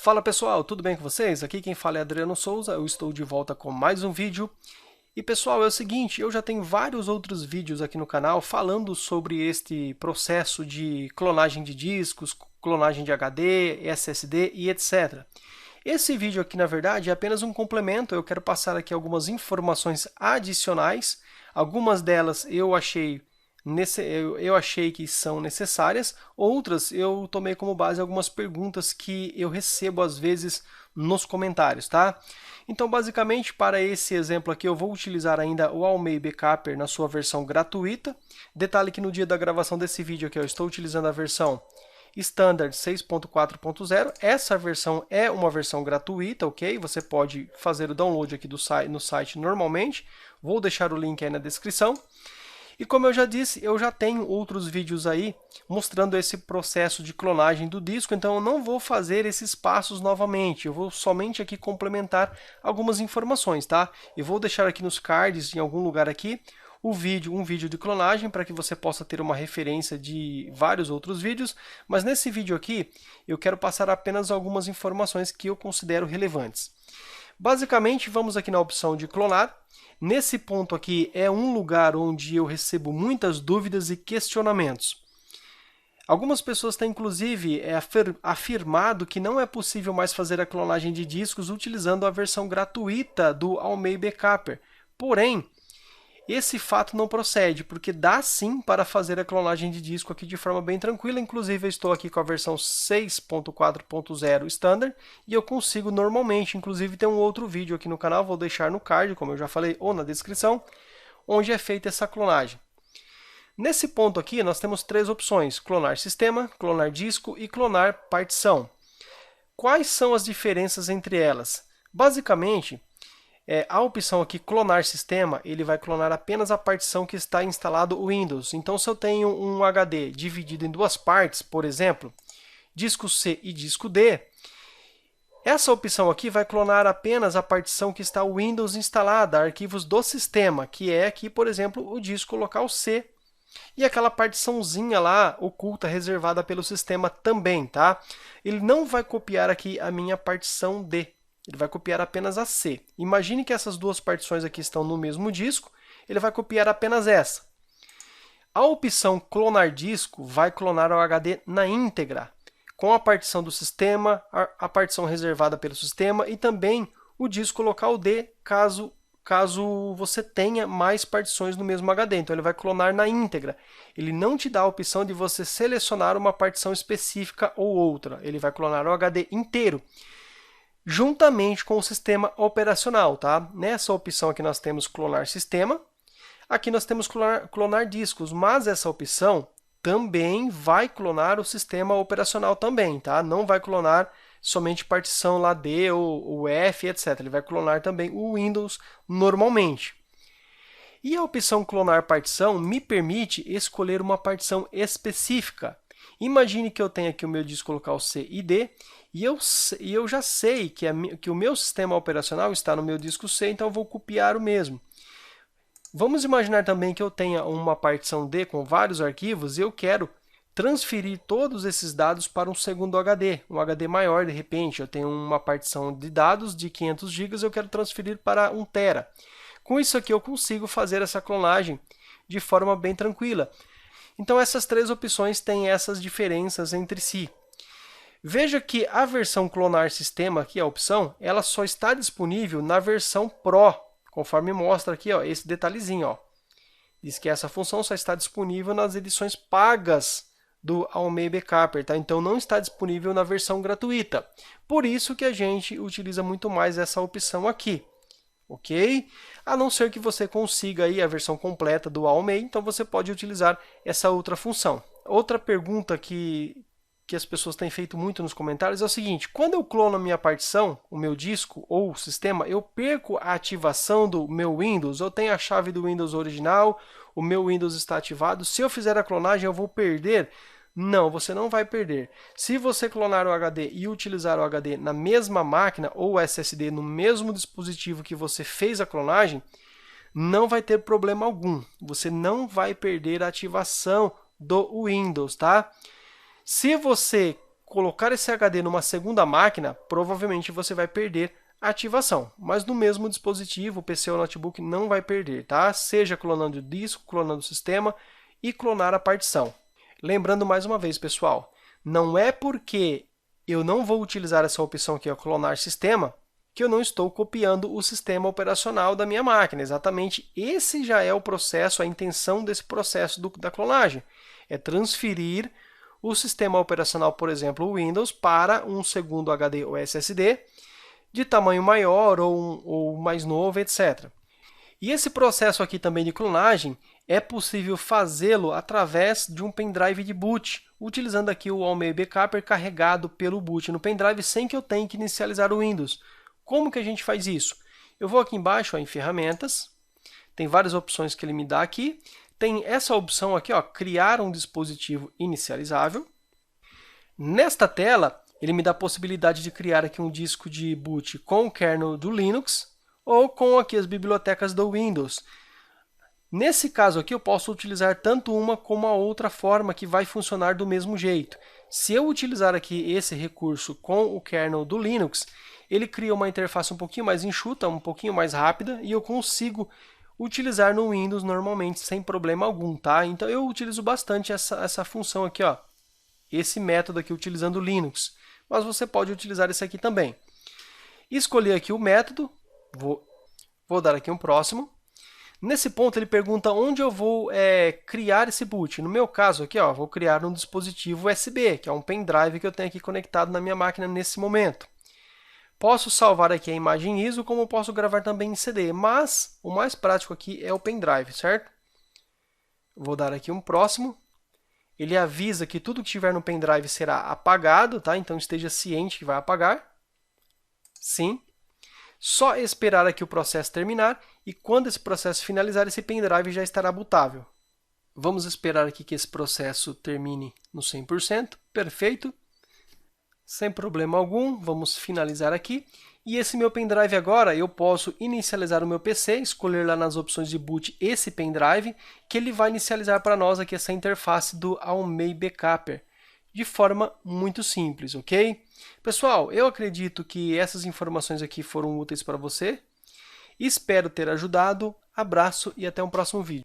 Fala pessoal, tudo bem com vocês? Aqui quem fala é Adriano Souza, eu estou de volta com mais um vídeo. E pessoal, é o seguinte, eu já tenho vários outros vídeos aqui no canal falando sobre este processo de clonagem de discos, clonagem de HD, SSD e etc. Esse vídeo aqui, na verdade, é apenas um complemento, eu quero passar aqui algumas informações adicionais. Algumas delas eu achei que são necessárias, outras eu tomei como base algumas perguntas que eu recebo às vezes nos comentários, tá? Então, basicamente, para esse exemplo aqui, eu vou utilizar ainda o Almei Backuper na sua versão gratuita. Detalhe que no dia da gravação desse vídeo aqui, eu estou utilizando a versão Standard 6.4.0. Essa versão é uma versão gratuita, ok? Você pode fazer o download aqui no site normalmente. Vou deixar o link aí na descrição. E como eu já disse, eu já tenho outros vídeos aí mostrando esse processo de clonagem do disco, então eu não vou fazer esses passos novamente, eu vou somente aqui complementar algumas informações, tá? Eu vou deixar aqui nos cards, em algum lugar aqui, um vídeo de clonagem para que você possa ter uma referência de vários outros vídeos, mas nesse vídeo aqui eu quero passar apenas algumas informações que eu considero relevantes. Basicamente, vamos aqui na opção de clonar. Nesse ponto aqui é um lugar onde eu recebo muitas dúvidas e questionamentos. Algumas pessoas têm, inclusive, afirmado que não é possível mais fazer a clonagem de discos utilizando a versão gratuita do Almei Backuper. Porém, esse fato não procede, porque dá sim para fazer a clonagem de disco aqui de forma bem tranquila. Inclusive, eu estou aqui com a versão 6.4.0 Standard e eu consigo normalmente. Inclusive, tem um outro vídeo aqui no canal, vou deixar no card, como eu já falei, ou na descrição, onde é feita essa clonagem. Nesse ponto aqui, nós temos três opções: clonar sistema, clonar disco e clonar partição. Quais são as diferenças entre elas? Basicamente, a opção aqui, clonar sistema, ele vai clonar apenas a partição que está instalado o Windows. Então, se eu tenho um HD dividido em duas partes, por exemplo, disco C e disco D, essa opção aqui vai clonar apenas a partição que está o Windows instalada, arquivos do sistema, que é aqui, por exemplo, o disco local C. E aquela partiçãozinha lá, oculta, reservada pelo sistema também, tá? Ele não vai copiar aqui a minha partição D. Ele vai copiar apenas a C. Imagine que essas duas partições aqui estão no mesmo disco, ele vai copiar apenas essa. A opção clonar disco vai clonar o HD na íntegra, com a partição do sistema, a partição reservada pelo sistema e também o disco local D, caso você tenha mais partições no mesmo HD. Então, ele vai clonar na íntegra. Ele não te dá a opção de você selecionar uma partição específica ou outra. Ele vai clonar o HD inteiro, juntamente com o sistema operacional, tá? Nessa opção aqui nós temos clonar sistema, aqui nós temos clonar discos, mas essa opção também vai clonar o sistema operacional também, tá? Não vai clonar somente partição lá D ou F, etc. Ele vai clonar também o Windows normalmente. E a opção clonar partição me permite escolher uma partição específica. Imagine que eu tenho aqui o meu disco local C e D, e eu já sei que o meu sistema operacional está no meu disco C, então eu vou copiar o mesmo. Vamos imaginar também que eu tenha uma partição D com vários arquivos e eu quero transferir todos esses dados para um segundo HD, um HD maior de repente. Eu tenho uma partição de dados de 500 GB, eu quero transferir para 1 TB. Com isso aqui eu consigo fazer essa clonagem de forma bem tranquila. Então, essas três opções têm essas diferenças entre si. Veja que a versão clonar sistema, aqui a opção, ela só está disponível na versão Pro, conforme mostra aqui ó, esse detalhezinho. Ó. Diz que essa função só está disponível nas edições pagas do Almei Backuper, tá? Então não está disponível na versão gratuita. Por isso que a gente utiliza muito mais essa opção aqui. Ok? A não ser que você consiga aí a versão completa do Almei, então você pode utilizar essa outra função. Outra pergunta que as pessoas têm feito muito nos comentários é o seguinte: quando eu clono a minha partição, o meu disco ou o sistema, eu perco a ativação do meu Windows? Eu tenho a chave do Windows original, o meu Windows está ativado, se eu fizer a clonagem eu vou perder? Não, você não vai perder. Se você clonar o HD e utilizar o HD na mesma máquina ou o SSD no mesmo dispositivo que você fez a clonagem, não vai ter problema algum. Você não vai perder a ativação do Windows, tá? Se você colocar esse HD numa segunda máquina, provavelmente você vai perder a ativação. Mas no mesmo dispositivo, o PC ou notebook não vai perder, tá? Seja clonando o disco, clonando o sistema e clonar a partição. Lembrando mais uma vez, pessoal, não é porque eu não vou utilizar essa opção aqui, clonar sistema, que eu não estou copiando o sistema operacional da minha máquina. Exatamente esse já é o processo, a intenção desse processo da clonagem. É transferir o sistema operacional, por exemplo, o Windows, para um segundo HD ou SSD de tamanho maior ou mais novo, etc. E esse processo aqui também de clonagem é possível fazê-lo através de um pendrive de boot, utilizando aqui o Almay Backup carregado pelo boot no pendrive sem que eu tenha que inicializar o Windows. Como que a gente faz isso? Eu vou aqui embaixo em ferramentas, tem várias opções que ele me dá aqui. Tem essa opção aqui, criar um dispositivo inicializável. Nesta tela, ele me dá a possibilidade de criar aqui um disco de boot com o kernel do Linux ou com aqui as bibliotecas do Windows. Nesse caso aqui, eu posso utilizar tanto uma como a outra forma que vai funcionar do mesmo jeito. Se eu utilizar aqui esse recurso com o kernel do Linux, ele cria uma interface um pouquinho mais enxuta, um pouquinho mais rápida, e eu consigo utilizar no Windows normalmente sem problema algum, tá? Então eu utilizo bastante essa função aqui, esse método aqui utilizando o Linux, mas você pode utilizar esse aqui também. Escolhi aqui o método, vou dar aqui um próximo. Nesse ponto ele pergunta onde eu vou criar esse boot. No meu caso aqui, vou criar um dispositivo USB, que é um pendrive que eu tenho aqui conectado na minha máquina nesse momento. Posso salvar aqui a imagem ISO, como posso gravar também em CD, mas o mais prático aqui é o pendrive, certo? Vou dar aqui um próximo. Ele avisa que tudo que estiver no pendrive será apagado, tá? Então esteja ciente que vai apagar. Sim. Só esperar aqui o processo terminar e quando esse processo finalizar, esse pendrive já estará bootável. Vamos esperar aqui que esse processo termine no 100%. Perfeito. Sem problema algum, vamos finalizar aqui. E esse meu pendrive agora, eu posso inicializar o meu PC, escolher lá nas opções de boot esse pendrive, que ele vai inicializar para nós aqui essa interface do Almay Backup, de forma muito simples, ok? Pessoal, eu acredito que essas informações aqui foram úteis para você. Espero ter ajudado. Abraço e até um próximo vídeo.